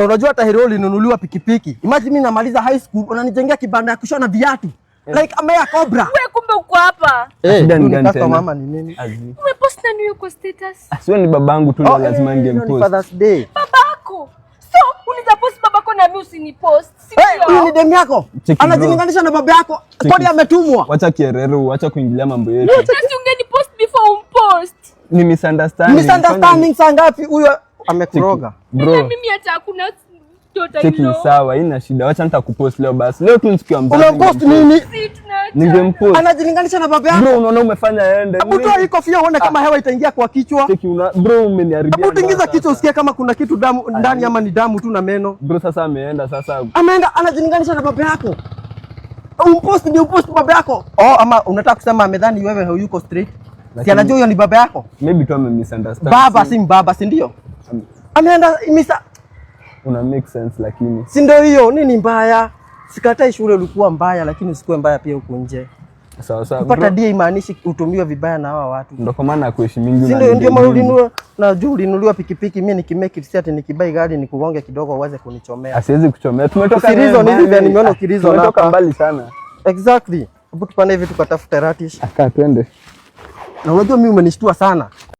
Unajua hata hero linunuliwa pikipiki. Imagine mimi namaliza high school unanijengea kibanda ya kushona viatu. Like amea Cobra. Wewe kumbe uko hapa. Shida ni gani tena? Mama ni nini? Umepost na niyo kwa status. Sio ni babangu tu ndio lazima ningempost. Father's Day. Babako. So, unizapost babako na mimi usinipost. Huyu ni demu yako. Anajilinganisha na baba yako. Kwani ametumwa? Wacha kierero, wacha kuingilia mambo yetu. Sasa ungenipost before umpost. Ni misunderstanding. Misunderstanding saa ngapi huyo amekuroga? Bro. Mimi hata hakuna Cheki sawa, haina shida. Wacha nitakupost leo basi. Leo tu nikiwa mzazi. Unampost nini? Ningempost. Anajilinganisha na baba yako. Bro, unaona umefanya aende. Hebu toa hii kofia uone kama hewa itaingia kwa kichwa. Cheki bro, umeniharibia. Hebu tingiza kichwa usikie kama kuna kitu damu ndani ama ni damu tu na meno. Bro, sasa ameenda sasa. Ameenda anajilinganisha na baba yako. Umpost ndio upost baba yako. Ama unataka kusema amedhani wewe hayuko straight? Si anajua huyo ni baba yako? Maybe tu misunderstand. Baba si mbaba, si ndio? Ameenda una make sense lakini. Si ndio hiyo, nini mbaya? Sikatai shule ulikuwa mbaya lakini usikue mbaya pia huko nje. Sawa sawa. Kupata dia imaanishi utumiwe vibaya na hawa watu. Ndio kwa maana kuheshimingi na ndio maana na juu ulinunuliwa pikipiki, mimi nikimake it ati nikibai gari nikugonge kidogo uweze kunichomea. Asiwezi kuchomea. Tumetoka hizo hivi vya nimeona ukirizo na tumetoka mbali sana. Exactly. Hebu tupande hivi tukatafuta ratish. Aka twende. Na unajua mimi umenishtua sana.